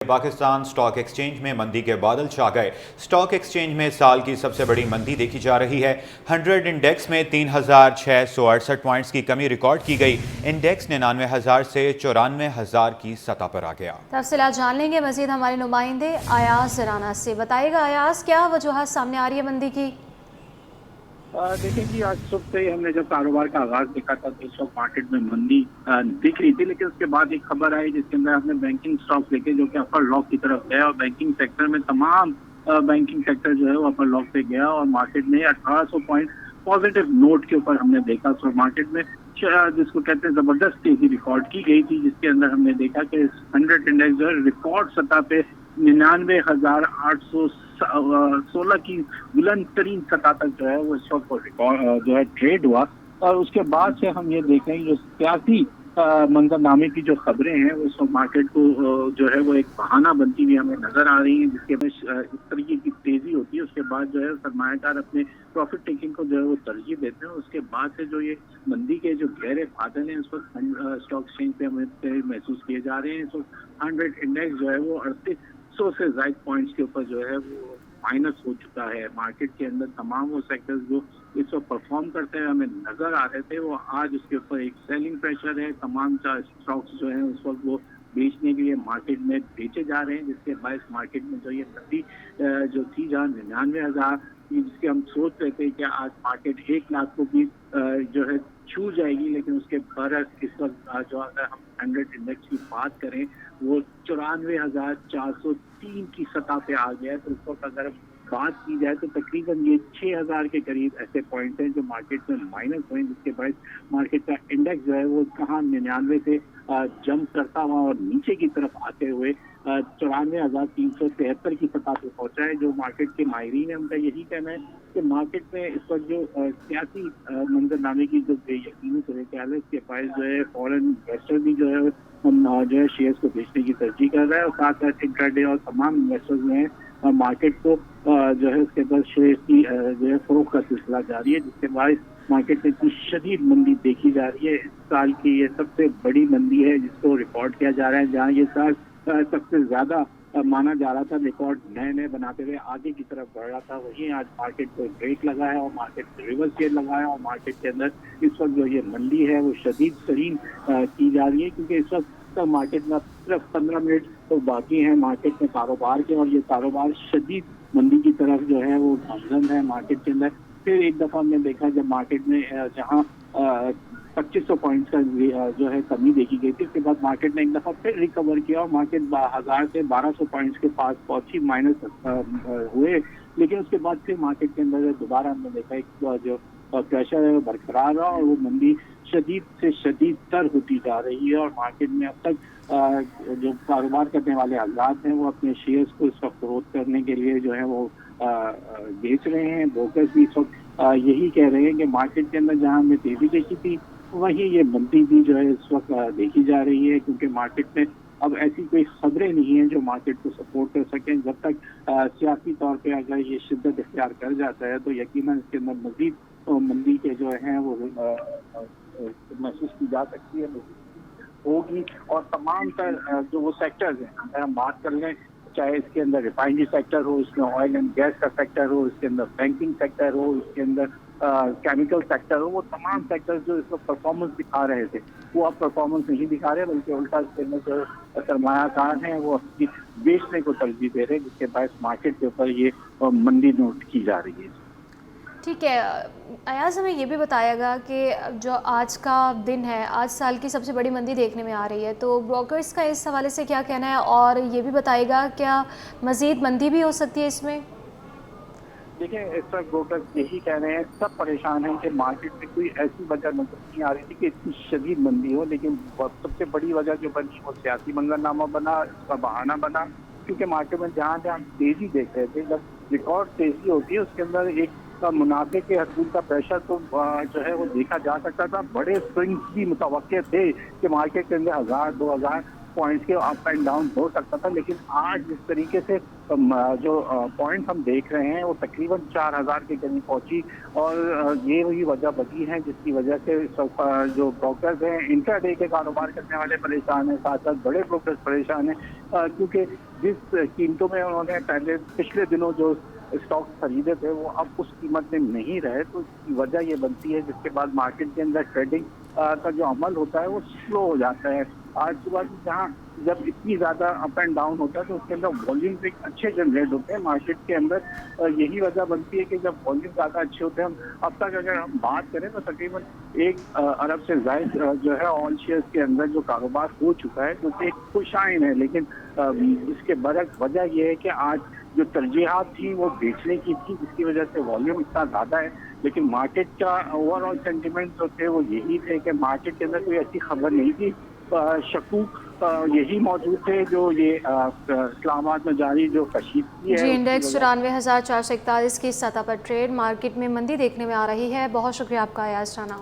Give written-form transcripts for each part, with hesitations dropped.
Pakistan stock exchange में मंदी के बादल छा गए। स्टॉक एक्सचेंज में साल की सबसे बड़ी मंदी देखी जा रही है। 100 इंडेक्स में 3,668 पॉइंट्स की कमी रिकॉर्ड की गई। इंडेक्स 99,000 से 94,000 की सतह पर आ गया। तफसीलात जान लेंगे मजीद हमारे नुमाइंदे अयाज राना से। बताइएगा अयाज, क्या वजूहत सामने आ रही है मंदी की? देखिए जी, आज सुबह से हमने जब कारोबार का आगाज देखा था तो इस वक्त मार्केट में मंदी दिख रही थी, लेकिन उसके बाद एक खबर आई जिसके अंदर हमने बैंकिंग स्टॉक देखे जो कि अपर लॉक की तरफ गया और बैंकिंग सेक्टर में तमाम बैंकिंग सेक्टर जो है वो अपर लॉक पे गया और मार्केट में 1800 पॉइंट पॉजिटिव नोट के ऊपर हमने देखा। सो मार्केट में जिसको कहते हैं जबरदस्त तेजी रिकॉर्ड की गई थी, जिसके अंदर हमने देखा कि 100 इंडेक्स जो है रिकॉर्ड सतह पे 99,816 की बुलंद तरीन सतह तक जो है वो इस वक्त रिकॉर्ड जो है ट्रेड हुआ। और उसके बाद से हम ये देख रहे हैं जो सियासी मंजरनामे की जो खबरें हैं वो इस वक्त मार्केट को जो है वो एक बहाना बनती हुई हमें नजर आ रही है, जिसके इस तरीके की तेजी होती है उसके बाद जो है सरमायाकार अपने प्रॉफिट टेकिंग को जो है वो तरजीह देते हैं। उसके बाद से जो ये मंदी के जो गहरे बादल हैं इस वक्त स्टॉक एक्सचेंज पे हमें महसूस किए जा रहे हैं। इस वक्त 100 इंडेक्स जो है वो 3800 से ज्यादा पॉइंट्स के ऊपर जो है वो माइनस हो चुका है। मार्केट के अंदर तमाम वो सेक्टर्स जो इस वक्त परफॉर्म करते हैं हमें नजर आ रहे थे वो आज उसके ऊपर एक सेलिंग प्रेशर है। तमाम स्टॉक्स जो है उस वक्त वो बेचने के लिए मार्केट में बेचे जा रहे हैं, जिसके बायस मार्केट में जो ये मंदी जो थी जहाँ 99,000 जिसके हम सोच रहे थे कि आज मार्केट 1 लाख को भी जो है छू जाएगी, लेकिन उसके बरस इस वक्त जो अगर हम 100 इंडेक्स की बात करें वो 94,403 की सतह पे आ गया है। तो इस वक्त अगर बात की जाए तो तकरीबन ये 6,000 के करीब ऐसे पॉइंट हैं जो मार्केट में माइनस हुए, जिसके बाद मार्केट का इंडेक्स जो है वो कहाँ 99 से जंप करता हुआ और नीचे की तरफ आते हुए 94,373 की सतह पे पहुंचा है। जो मार्केट के माहिरीन है उनका यही कहना है कि मार्केट में इस वक्त जो सियासी मंजरनामे की जो बेयकीनी सूरत है इसके बायस जो है फॉरेन इन्वेस्टर भी जो है शेयर्स को बेचने की तरजीह कर रहा है और साथ साथ इंट्राडे और तमाम इन्वेस्टर्स जो है मार्केट को जो है उसके बाद शेयर की जो है फरोख्त का सिलसिला जारी है, जिसके बाद मार्केट में इतनी शदीद मंदी देखी जा रही है। इस साल की ये सबसे बड़ी मंदी है जिसको रिकॉर्ड किया जा रहा है। जहाँ ये साल सबसे ज्यादा माना जा रहा था, रिकॉर्ड नए नए बनाते हुए आगे की तरफ बढ़ रहा था, वहीं आज मार्केट को ब्रेक लगा है और मार्केट रिवर्स गेयर लगा है और मार्केट के अंदर इस वक्त जो ये मंदी है वो शदीद तरीन की जा रही है, क्योंकि इस वक्त मार्केट में सिर्फ 15 मिनट तो बाकी है मार्केट में कारोबार के और ये कारोबार शदीद मंदी की तरफ जो है वो गामजन है मार्केट के अंदर। फिर एक दफा हमने देखा जब मार्केट में जहाँ 2500 पॉइंट्स का जो है कमी देखी गई थी, उसके बाद मार्केट ने एक दफा फिर रिकवर किया और मार्केट 1000 से 1200 पॉइंट्स के पास पहुंची, माइनस हुए, लेकिन उसके बाद फिर मार्केट के अंदर दोबारा हमने देखा एक जो प्रेशर है वो बरकरार रहा और वो मंदी शदीद से शदीद तर होती जा रही है और मार्केट में अब तक जो कारोबार करने वाले हजरात हैं वो अपने शेयर्स को इस वक्त ग्रोथ करने के लिए जो है वो बेच रहे हैं। ब्रोकर्स भी इस वक्त यही कह रहे हैं कि मार्केट के अंदर जहां हमने तेजी देखी थी वहीं ये मंदी भी जो है इस वक्त देखी जा रही है, क्योंकि मार्केट में अब ऐसी कोई खबरें नहीं है जो मार्केट को सपोर्ट कर सकें। जब तक सियासी तौर पे अगर ये शिद्दत इख्तियार कर जाता है तो यकीनन इसके अंदर मजीद मंदी के जो है वो महसूस की जा सकती है होगी। और तमाम तर जो वो सेक्टर्स हैं अगर हम बात कर लें, चाहे इसके अंदर रिफाइनरी सेक्टर हो, इसमें ऑयल एंड गैस का सेक्टर हो, इसके अंदर बैंकिंग सेक्टर हो, इसके अंदर केमिकल सेक्टर हो, वो तमाम सेक्टर्स जो इसमें परफॉर्मेंस दिखा रहे थे वो अब परफॉर्मेंस नहीं दिखा रहे, बल्कि उल्टा इसके अंदर जो सरमायाकार हैं वो अपनी बेचने को तरजीह दे रहे हैं, जिसके बाद मार्केट के ऊपर ये मंदी नोट की जा रही है। ठीक है अयाज, हमें ये भी बताएगा कि जो आज का दिन है, आज साल की सबसे बड़ी मंदी देखने में आ रही है, तो ब्रोकर्स का इस हवाले से क्या कहना है और ये भी बताएगा क्या मज़ीद मंदी भी हो सकती है इसमें? देखिए, इस वक्त ब्रोकर्स यही कह रहे हैं, सब परेशान हैं कि मार्केट में कोई ऐसी वजह नजर नहीं आ रही थी कि इतनी शदीद मंदी हो, लेकिन सबसे बड़ी वजह जो बनी वो सियासी मंजरनामा बना, इसका बहाना बना, क्योंकि मार्केट में जहाँ जहाँ तेजी देख रहे थे, जब रिकॉर्ड तेजी होती है उसके अंदर एक मुनाफे के हसूल का प्रेशर तो जो है वो देखा जा सकता था। बड़े स्विंग्स भी मुतवक्के थे कि मार्केट के अंदर 1000, 2000 पॉइंट्स के अप एंड डाउन हो सकता था, लेकिन आज जिस तरीके से जो पॉइंट्स हम देख रहे हैं वो तकरीबन 4000 के करीब पहुंची, और ये वही वजह बनी है जिसकी वजह से जो ब्रोकर्स हैं इंट्राडे के कारोबार करने वाले परेशान हैं, साथ साथ बड़े ब्रोकर्स परेशान हैं, क्योंकि जिस कीमतों में उन्होंने पहले पिछले दिनों जो स्टॉक खरीदे थे वो अब उस कीमत में नहीं रहे, तो इसकी वजह ये बनती है जिसके बाद मार्केट के अंदर ट्रेडिंग का जो अमल होता है वो स्लो हो जाता है। आज सुबह जहाँ जब इतनी ज़्यादा अप एंड डाउन होता है तो उसके अंदर वॉल्यूम्स एक अच्छे जनरेट होते हैं मार्केट के अंदर, यही वजह बनती है कि जब वॉल्यूम ज़्यादा अच्छे होते हैं, हम अब तक अगर हम बात करें तो तकरीबन 1 अरब से ज़ायद जो है ऑल शेयर्स के अंदर जो कारोबार हो चुका है, जो कि एक खुशाइन है, लेकिन इसके बरक्स वजह यह है कि आज जो तरजीहात थी वो बेचने की थी, जिसकी वजह से वॉल्यूम इतना ज़्यादा है, लेकिन मार्केट का ओवरऑल सेंटिमेंट जो थे वो यही थे कि मार्केट के अंदर कोई ऐसी खबर नहीं थी, शकूक यही मौजूद थे जो ये इस्लामाबाद में जारी जो कशीदगी है। जी, इंडेक्स 94,441 की सतह पर ट्रेड, मार्केट में मंदी देखने में आ रही है। बहुत शुक्रिया आपका अयाज राना।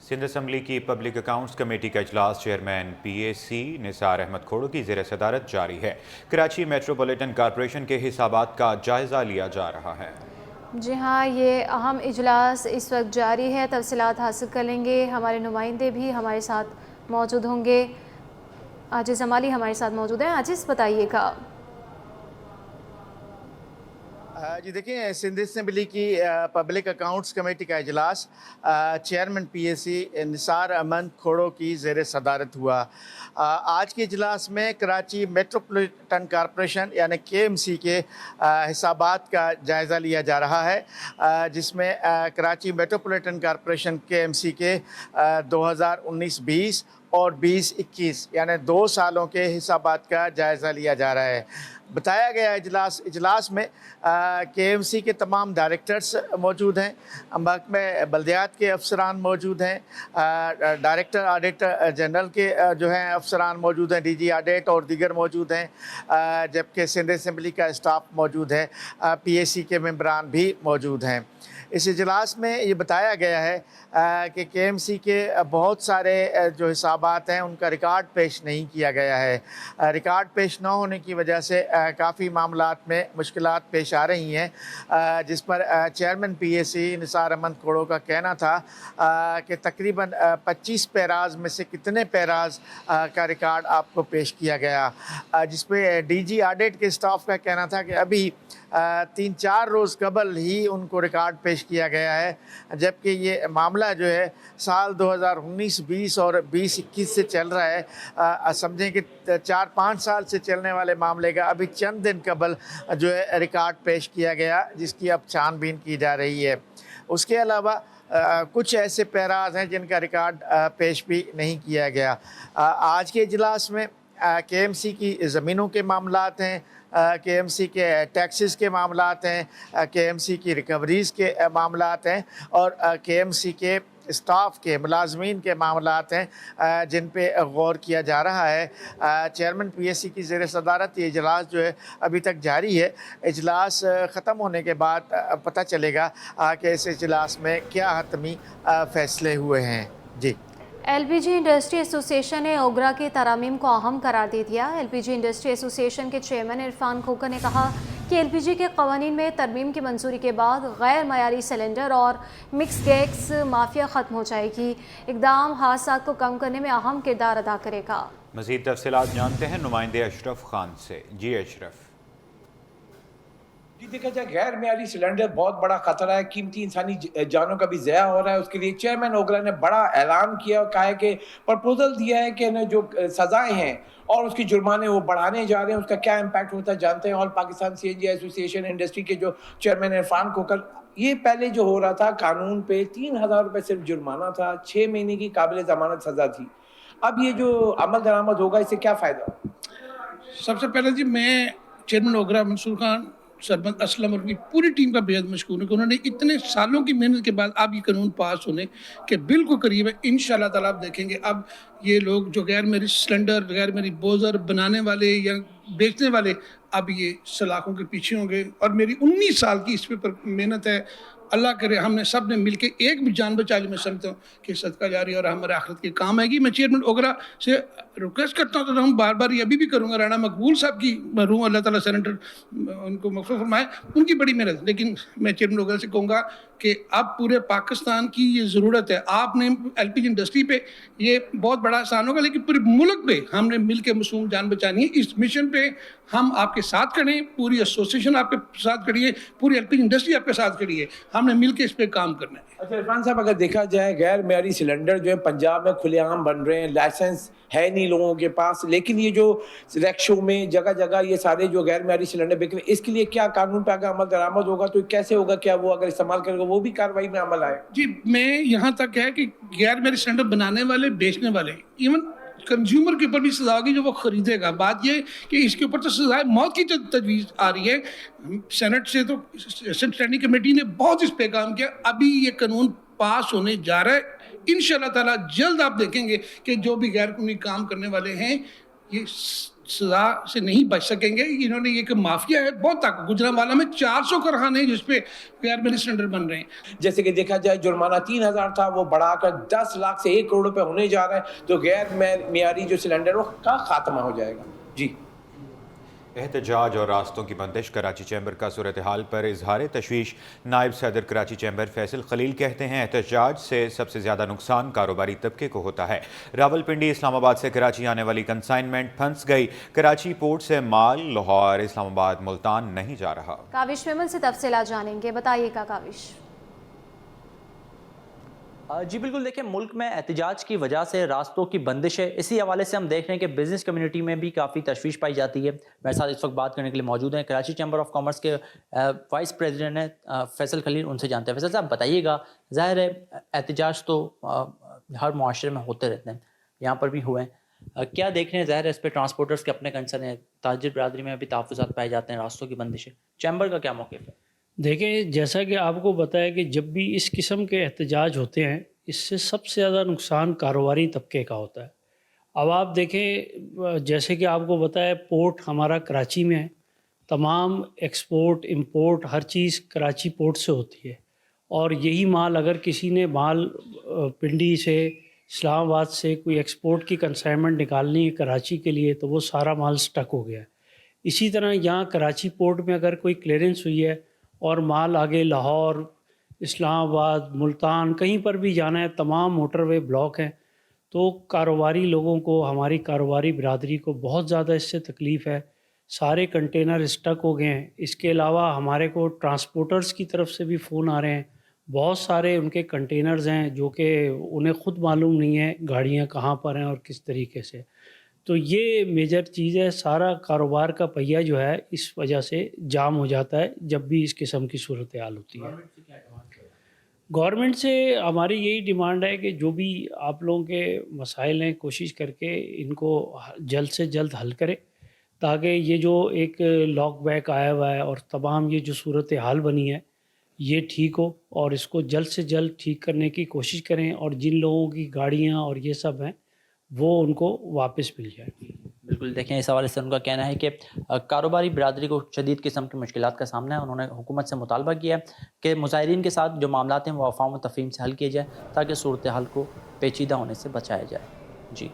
सिंध असम्बली की पब्लिक अकाउंट्स कमेटी का इजलास चेयरमैन PAC निसार अहमद खोड़ो की ज़ेर सदारत जारी है। कराची मेट्रोपॉलिटन कॉरपोरेशन के हिसाबात का जायज़ा लिया जा रहा है। जी हाँ, ये अहम इजलास इस वक्त जारी है, तफसीलात हासिल कर लेंगे। हमारे नुमाइंदे भी हमारे साथ मौजूद होंगे। आजिज़ जमाली हमारे साथ मौजूद हैं। आजिज़, बताइएगा। जी देखिए, सिंध असम्बली की पब्लिक अकाउंट्स कमेटी का इजलास चेयरमैन PAC निसार अहमद खोड़ो की ज़ेर सदारत हुआ। आज के इजलास में कराची मेट्रोपॉलिटन कॉरपोरेशन यानी KMC के हिसाबात का जायज़ा लिया जा रहा है, जिसमें कराची मेट्रोपॉलिटन कॉरपोरेशन KMC के 2019-20 और 20-21 यानी 2 सालों के हिसाबात का जायज़ा लिया जा रहा है। बताया गया इजलास में KMC के तमाम डायरेक्टर्स मौजूद हैं, महकमे बल्दियात के अफसरान मौजूद हैं, डायरेक्टर ऑडिटर जनरल के जो हैं अफसरान मौजूद हैं, DG ऑडिट और दीगर मौजूद हैं, जबकि सिंध असम्बली का स्टाफ मौजूद है, PAC के मेंबरान भी मौजूद हैं। इस इजलास में ये बताया गया है कि KMC के बहुत सारे जो हिसाबात हैं उनका रिकॉर्ड पेश नहीं किया गया है। रिकॉर्ड पेश न होने की वजह से काफ़ी मामलात में मुश्किलात पेश आ रही हैं, जिस पर चेयरमैन PAC निसार अहमद खोड़ो का कहना था कि तकरीबन 25 पैराज में से कितने पैराज का रिकॉर्ड आपको पेश किया गया, जिस पर DG ऑडिट के स्टाफ का कहना था कि अभी 3-4 रोज़ कबल ही उनको रिकॉर्ड पेश किया गया है, जबकि ये मामला जो है साल 2019-20 और 20-21 से चल रहा है। समझें कि 4-5 साल से चलने वाले मामले का अभी चंद दिन कबल जो है रिकॉर्ड पेश किया गया, जिसकी अब छानबीन की जा रही है। उसके अलावा कुछ ऐसे पैराज हैं जिनका रिकॉर्ड पेश भी नहीं किया गया। आज के इजलास में KMC की ज़मीनों के मामलात हैं, KMC के टैक्सेस के मामलात हैं, KMC की रिकवरीज़ के मामलात हैं और KMC के स्टाफ के मुलाजमीन के मामलात हैं, जिन पे गौर किया जा रहा है। चेयरमैन PAC की ज़ेर सदारत ये इजलास जो है अभी तक जारी है। इजलास ख़त्म होने के बाद पता चलेगा कि इस इजलास में क्या हतमी फ़ैसले हुए हैं। जी, LPG इंडस्ट्री एसोसिएशन ने ओगरा की तरामीम को अहम करार दे दिया। LPG इंडस्ट्री एसोसिएशन के चेयरमैन इरफान खोकर ने कहा कि LPG के कवानीन में तरमीम की मंजूरी के बाद गैर मयारी सिलेंडर और मिक्स गैस माफिया ख़त्म हो जाएगी। इक़दाम हादसात को कम करने में अहम किरदार अदा करेगा। मज़ीद तफसीलात जानते हैं नुमाइंदे अशरफ खान से। जी अशरफ। जी देखा जाए, गैर मेयारी सिलेंडर बहुत बड़ा खतरा है, कीमती इंसानी जानों का भी ज़या हो रहा है। उसके लिए चेयरमैन ओगरा ने बड़ा ऐलान किया और कहा है कि प्रपोजल दिया है कि जो सज़ाएं हैं और उसके जुर्माने वो बढ़ाने जा रहे हैं, उसका क्या इम्पैक्ट होता है जानते हैं। All Pakistan CNG association industry के जो चेयरमैन इरफान खोकर, ये पहले जो हो रहा था कानून पे 3000 रुपये सिर्फ जुर्माना था, 6 महीने की काबिल ज़मानत सज़ा थी। अब ये जो अमल दरामद होगा, इससे क्या फ़ायदा? सबसे पहले जी मैं चेयरमैन ओगरा मंसूर खान, सरबंद असलम और उनकी पूरी टीम का बेहद मशकूर हूँ कि उन्होंने इतने सालों की मेहनत के बाद अब ये कानून पास होने के बिल्कुल करीब है। इंशाल्लाह ताला आप देखेंगे अब ये लोग जो गैर मेरी सिलेंडर, गैर मेरी बोजर बनाने वाले या बेचने वाले, अब ये सलाखों के पीछे होंगे। और मेरी 19 साल की इस पे पर मेहनत है, अल्लाह करे हमने सब ने मिलके एक भी जान बचा ली, मैं समझता हूँ कि सदका जारी और हमारे आखिरत के काम आएगी। मैं चेयरमैन ओगरा से रिक्वेस्ट करता हूँ, तो हम बार बार ये अभी भी करूँगा, राणा मकबूल साहब की मरहूम अल्लाह ताला सेनेटर उनको मग़फ़िरत फरमाए, उनकी बड़ी मेहनत, लेकिन मैं चेयरमैन ओगरा से कहूँगा कि अब पूरे पाकिस्तान की ये ज़रूरत है। आपने LPG इंडस्ट्री पे ये बहुत बड़ा आसान होगा, लेकिन पूरे मुल्क पे हमने मिल के मासूम जान बचानी है। इस मिशन पे हम आपके साथ खड़े हैं, पूरी एसोसिएशन आपके साथ खड़ी है, पूरी LPG इंडस्ट्री आपके साथ खड़ी है, हमने मिल के इस पे काम करना है। अच्छा इरफान साहब, अगर देखा जाए गैर मेयारी सिलेंडर जो है पंजाब में खुलेआम बन रहे हैं, लाइसेंस है नहीं लोगों के पास, लेकिन ये जो रिक्शों में जगह जगह ये सारे जो गैर मेयारी सिलेंडर बिक रहे हैं, इसके लिए क्या कानून पे अगर अमल दरामद होगा तो कैसे होगा? क्या वो अगर इस्तेमाल करेगा वो भी कार्रवाई में अमल आए? जी, मैं यहाँ तक है कि गैर मेरी सिलेंडर बनाने वाले, बेचने वाले, इवन कंज्यूमर के ऊपर भी सजा होगी जो वो खरीदेगा। बात ये कि इसके ऊपर तो सजा मौत की तजवीज़ आ रही है। सेनेट से तो स्टैंडिंग कमेटी ने बहुत इस पे काम किया, अभी ये कानून पास होने जा रहा है। इंशाल्लाह ताला जल्द आप देखेंगे कि जो भी गैर कानूनी काम करने वाले हैं ये सजा से नहीं बच सकेंगे। इन्होंने ये कि माफिया है बहुत तक, गुजरांवाला में 400 कारखाने हैं जिसपे गैर मेरी सिलेंडर बन रहे हैं। जैसे कि देखा जाए जुर्माना 3,000 था, वो बढ़ाकर 10 लाख से 1 करोड़ रुपए होने जा रहा है, तो गैर मेयारी जो सिलेंडर वो का खात्मा हो जाएगा। जी, एहतजाज और रास्तों की बंदिश, कराची चैम्बर का सूरत हाल पर इजहार तशवीश। नायब सदर कराची चैम्बर फैसल खलील कहते हैं एहतजाज से सबसे ज़्यादा नुकसान कारोबारी तबके को होता है। रावलपिंडी इस्लामाबाद से कराची आने वाली कंसाइनमेंट फंस गई, कराची पोर्ट से माल लाहौर, इस्लामाबाद, मुल्तान नहीं जा रहा। काविश मेमन से तफसीलात जानेंगे, बताइएगा काविश। जी बिल्कुल, देखिए मुल्क में एहतजाज की वजह से रास्तों की बंदिश है। इसी हवाले से हम देख रहे हैं कि बिज़नेस कम्युनिटी में भी काफ़ी तशवीश पाई जाती है। मेरे साथ इस वक्त बात करने के लिए मौजूद हैं कराची चैम्बर ऑफ कॉमर्स के वाइस प्रेसिडेंट हैं फैसल खलील, उनसे जानते हैं। फैसल साहब बताइएगा, ज़ाहिर है एहतजाज तो हर मुआशरे में होते रहते हैं, यहाँ पर भी हुए हैं, क्या देख रहे हैं? ज़ाहिर है इस पर ट्रांसपोर्टर्स के अपने कंसर्न हैं, ताजिर बरादरी में भी तहफ़्फ़ुज़ात पाए जाते हैं, रास्तों की बंदिश है, चैम्बर का क्या मौक़िफ़ है? देखें, जैसा कि आपको बताया कि जब भी इस किस्म के एहतजाज होते हैं, इससे सबसे ज़्यादा नुकसान कारोबारी तबके का होता है। अब आप देखें, जैसे कि आपको बताया पोर्ट हमारा कराची में है, तमाम एक्सपोर्ट इंपोर्ट हर चीज़ कराची पोर्ट से होती है, और यही माल अगर किसी ने माल पिंडी से, इस्लामाबाद से कोई एक्सपोर्ट की कंसाइनमेंट निकालनी है कराची के लिए, तो वो सारा माल स्टक हो गया है। इसी तरह यहाँ कराची पोर्ट में अगर कोई क्लियरेंस हुई है और माल आगे लाहौर, इस्लामाबाद, मुल्तान कहीं पर भी जाना है, तमाम मोटरवे ब्लॉक हैं, तो कारोबारी लोगों को, हमारी कारोबारी बिरादरी को बहुत ज़्यादा इससे तकलीफ़ है। सारे कंटेनर स्टक हो गए हैं। इसके अलावा हमारे को ट्रांसपोर्टर्स की तरफ से भी फ़ोन आ रहे हैं, बहुत सारे उनके कंटेनर्स हैं जो कि उन्हें ख़ुद मालूम नहीं है गाड़ियाँ कहाँ पर हैं और किस तरीके से। तो ये मेजर चीज़ है, सारा कारोबार का पहिया जो है इस वजह से जाम हो जाता है जब भी इस किस्म की सूरत हाल होती है। गवर्नमेंट से हमारी यही डिमांड है कि जो भी आप लोगों के मसाइल हैं, कोशिश करके इनको जल्द से जल्द हल करें, ताकि ये जो एक लॉक बैक आया हुआ है और तमाम ये जो सूरत हाल बनी है ये ठीक हो, और इसको जल्द से जल्द ठीक करने की कोशिश करें, और जिन लोगों की गाड़ियाँ और ये सब हैं वो उनको वापस मिल जाए। बिल्कुल, देखें इस हवाले से उनका कहना है कि कारोबारी बिरादरी को शदीद किस्म की मुश्किलात का सामना है। उन्होंने हुकूमत से मुतालबा किया है कि मुज़ाहिरीन के साथ जो मामलात हैं वो अफ़वाह व तफ़हीम से हल किए जाए, ताकि सूरत हाल को पेचीदा होने से बचाया जाए। जी,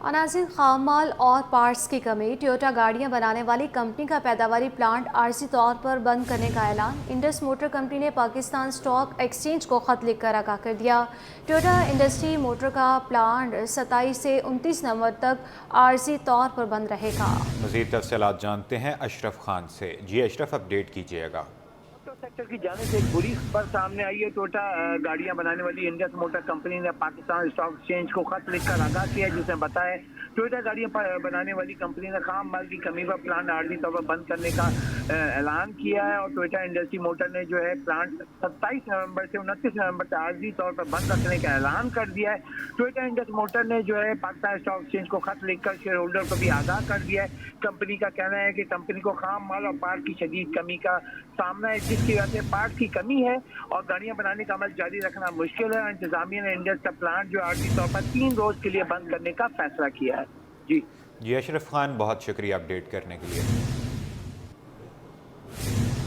अनाजिर, खाम माल और पार्ट्स की कमी, टोयोटा गाड़ियां बनाने वाली कंपनी का पैदावारी प्लांट आर्जी तौर पर बंद करने का ऐलान। इंडस मोटर कंपनी ने पाकिस्तान स्टॉक एक्सचेंज को ख़त लिखकर आगाह कर दिया। टोयोटा इंडस्ट्री मोटर का प्लांट 27 से 29 नवंबर तक आर्जी तौर पर बंद रहेगा। मज़ीद तफसीलात जानते हैं अशरफ खान से। जी अशरफ, अपडेट कीजिएगा। सेक्टर की जाने से एक बुरी खबर सामने आई है। टोयोटा गाड़ियां बनाने वाली इंडस मोटर कंपनी ने पाकिस्तान स्टॉक एक्सचेंज को खत लिखकर आगाह किया, जिसमें बताया टोयोटा गाड़ियां बनाने वाली कंपनी ने खाम माल की कमी पर प्लांट आर्जी तौर पर बंद करने का ऐलान किया है। और टोयोटा इंडस्ट्री मोटर ने जो है प्लांट 27 नवंबर से 29 नवंबर तक आर्जी तौर पर बंद रखने का ऐलान कर दिया है। टोयोटा इंडस मोटर ने जो है पाकिस्तान स्टॉक एक्सचेंज को खत लिखकर शेयर होल्डर को भी आगाह कर दिया है। कंपनी का कहना है कि कंपनी को खाम माल और पार्ट की शदीद कमी का सामना है, जिसकी वजह से पार्ट की कमी है और गाड़ियां बनाने का अमल जारी रखना मुश्किल है। इंतजामिया ने इंडस का प्लांट जो आर्जी तौर पर 3 रोज के लिए बंद करने का फैसला किया है। जी अशरफ खान, बहुत शुक्रिया अपडेट करने के लिए।